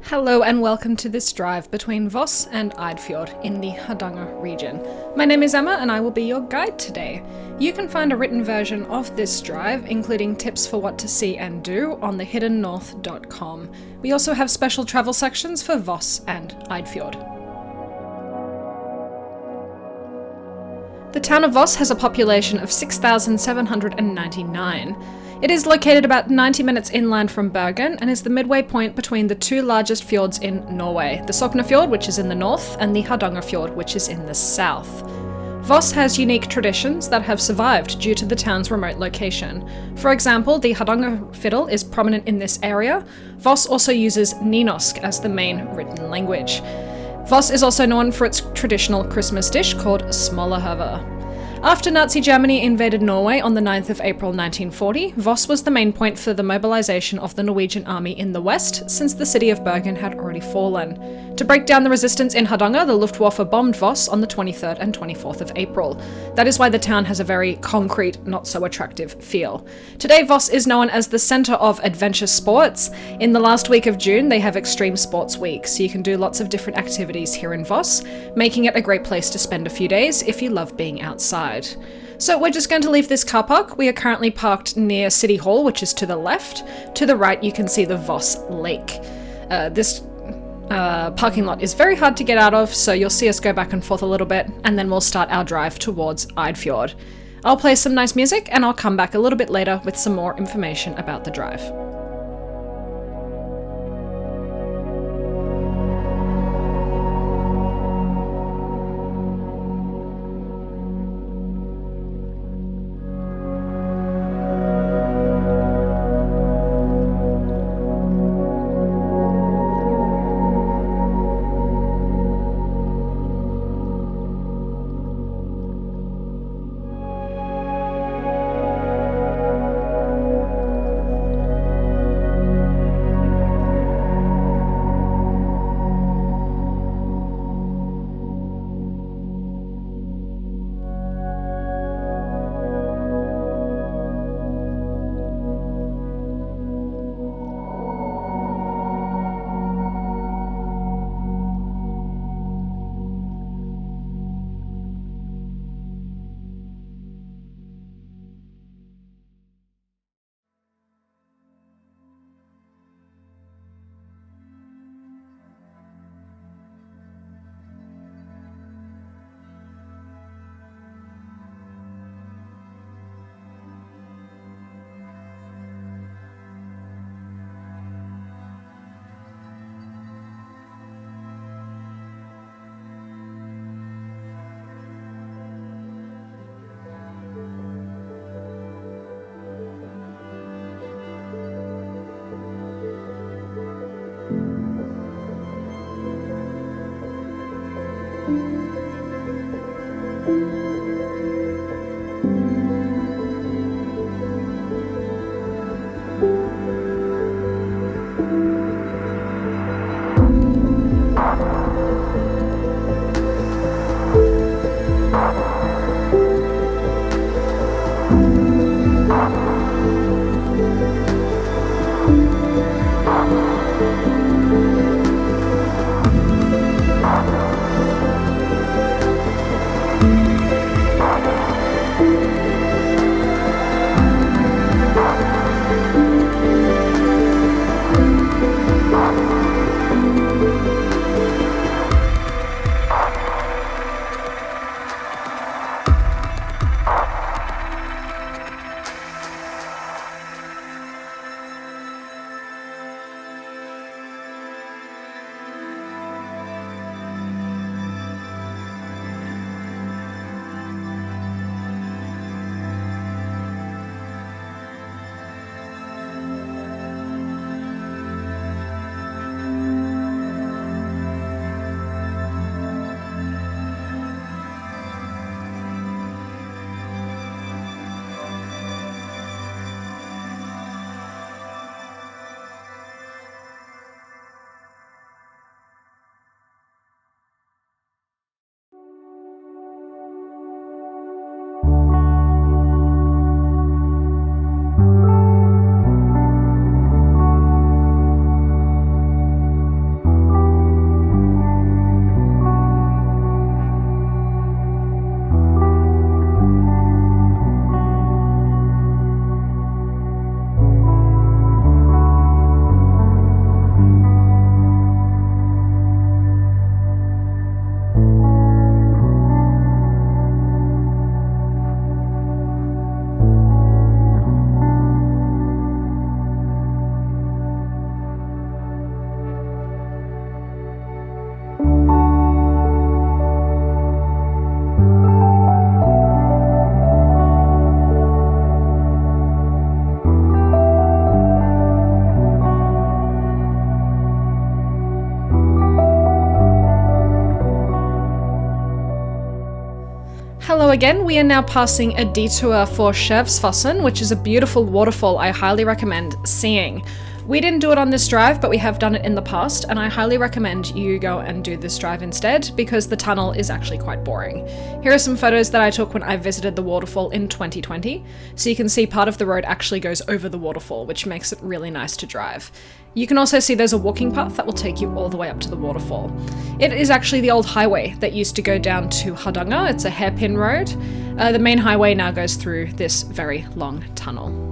Hello and welcome to this drive between Voss and Eidfjord in the Hardanger region. My name is Emma and I will be your guide today. You can find a written version of this drive, including tips for what to see and do, on thehiddennorth.com. We also have special travel sections for Voss and Eidfjord. The town of Voss has a population of 6,799. It is located about 90 minutes inland from Bergen and is the midway point between the two largest fjords in Norway, the Sognefjord, which is in the north, and the Hardanger Fjord, which is in the south. Voss has unique traditions that have survived due to the town's remote location. For example, the Hardanger fiddle is prominent in this area. Voss also uses nynorsk as the main written language. Voss is also known for its traditional Christmas dish called smålehøver. After Nazi Germany invaded Norway on the 9th of April 1940, Voss was the main point for the mobilization of the Norwegian army in the west, since the city of Bergen had already fallen. To break down the resistance in Hardanger, the Luftwaffe bombed Voss on the 23rd and 24th of April. That is why the town has a very concrete, not so attractive feel. Today, Voss is known as the center of adventure sports. In the last week of June, they have Extreme Sports Week, so you can do lots of different activities here in Voss, making it a great place to spend a few days if you love being outside. So we're just going to leave this car park. We are currently parked near City Hall, which is to the left. To the right, you can see the Voss Lake. This parking lot is very hard to get out of, so you'll see us go back and forth a little bit, and then we'll start our drive towards Eidfjord. I'll play some nice music, and I'll come back a little bit later with some more information about the drive. Hello again, we are now passing a detour for Skjevsfossen, which is a beautiful waterfall I highly recommend seeing. We didn't do it on this drive, but we have done it in the past, and I highly recommend you go and do this drive instead, because the tunnel is actually quite boring. Here are some photos that I took when I visited the waterfall in 2020, so you can see part of the road actually goes over the waterfall, which makes it really nice to drive. You can also see there's a walking path that will take you all the way up to the waterfall. It is actually the old highway that used to go down to Hardanger. It's a hairpin road. The main highway now goes through this very long tunnel.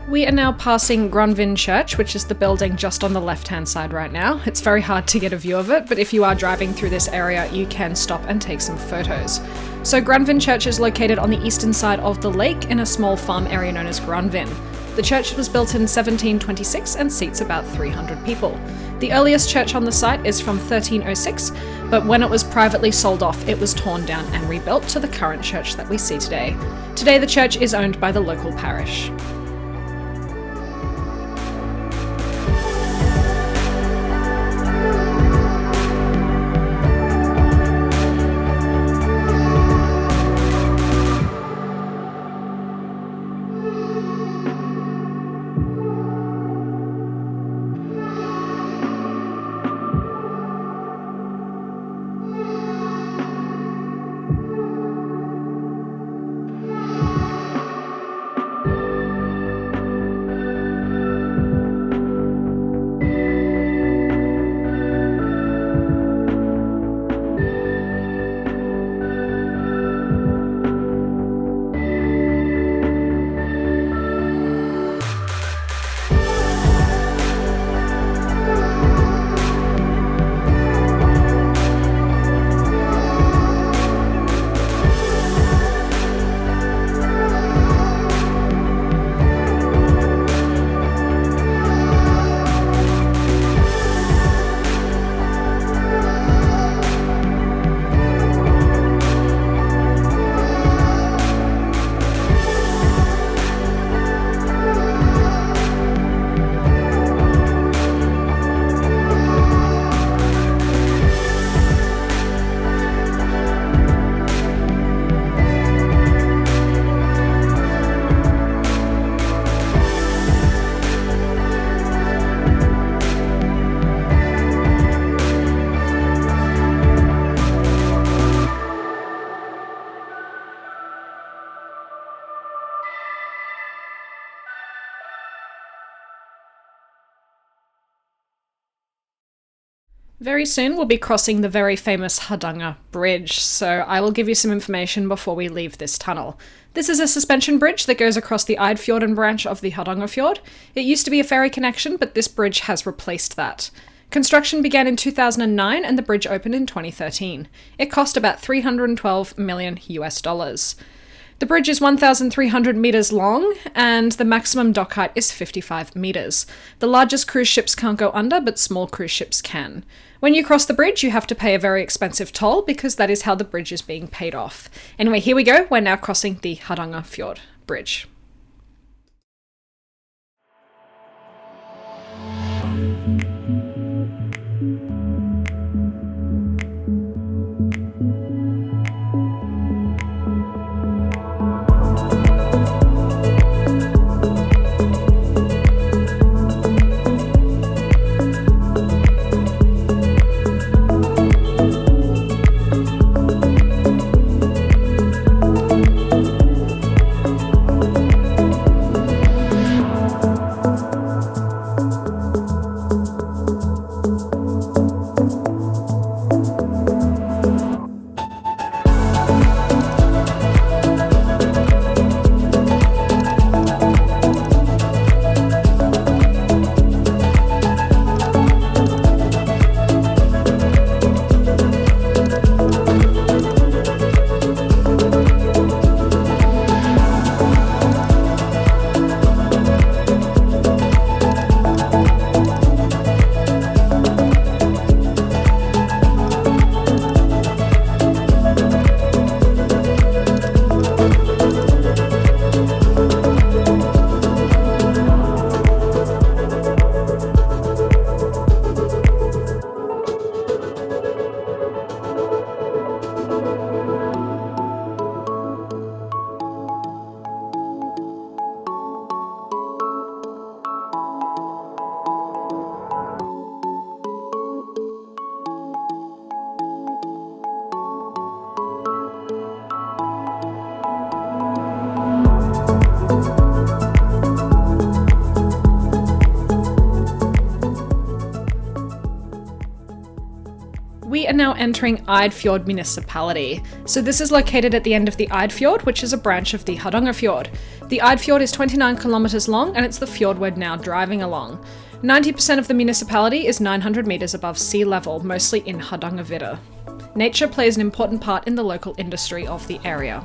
We are now passing Granvin Church, which is the building just on the left-hand side right now. It's very hard to get a view of it, but if you are driving through this area, you can stop and take some photos. So Granvin Church is located on the eastern side of the lake in a small farm area known as Granvin. The church was built in 1726 and seats about 300 people. The earliest church on the site is from 1306, but when it was privately sold off, it was torn down and rebuilt to the current church that we see today. Today, the church is owned by the local parish. Very soon we'll be crossing the very famous Hardanger Bridge, so I will give you some information before we leave this tunnel. This is a suspension bridge that goes across the Eidfjord branch of the Hardanger Fjord. It used to be a ferry connection, but this bridge has replaced that. Construction began in 2009 and the bridge opened in 2013. It cost about $312 million US. The bridge is 1,300 metres long and the maximum dock height is 55 metres. The largest cruise ships can't go under, but small cruise ships can. When you cross the bridge, you have to pay a very expensive toll because that is how the bridge is being paid off. Anyway, here we go. We're now crossing the Hardanger Fjord Bridge. We are now entering Eidfjord Municipality. So this is located at the end of the Eidfjord, which is a branch of the Hardanger Fjord. The Eidfjord is 29 kilometers long and it's the fjord we're now driving along. 90% of the municipality is 900 meters above sea level, mostly in Hardangervidda. Nature plays an important part in the local industry of the area.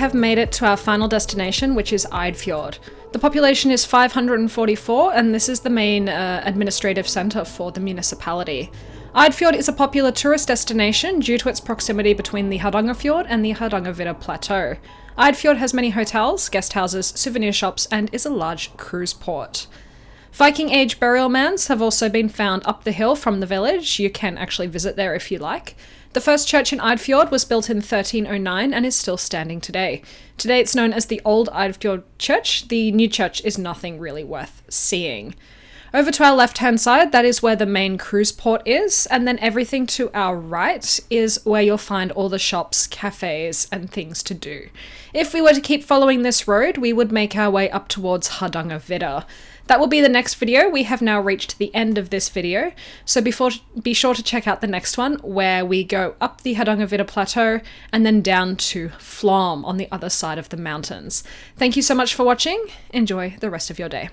have made it to our final destination, which is Eidfjord. The population is 544, and this is the main administrative centre for the municipality. Eidfjord is a popular tourist destination due to its proximity between the Hardanger Fjord and the Hardangervidda Plateau. Eidfjord has many hotels, guest houses, souvenir shops, and is a large cruise port. Viking Age burial mounds have also been found up the hill from the village. You can actually visit there if you like. The first church in Eidfjord was built in 1309 and is still standing today. Today it's known as the Old Eidfjord Church. The new church is nothing really worth seeing. Over to our left-hand side, that is where the main cruise port is, and then everything to our right is where you'll find all the shops, cafes, and things to do. If we were to keep following this road, we would make our way up towards Hardangervidda. That will be the next video. We have now reached the end of this video, so be sure to check out the next one where we go up the Hardangervidda Plateau and then down to Flom on the other side of the mountains. Thank you so much for watching. Enjoy the rest of your day.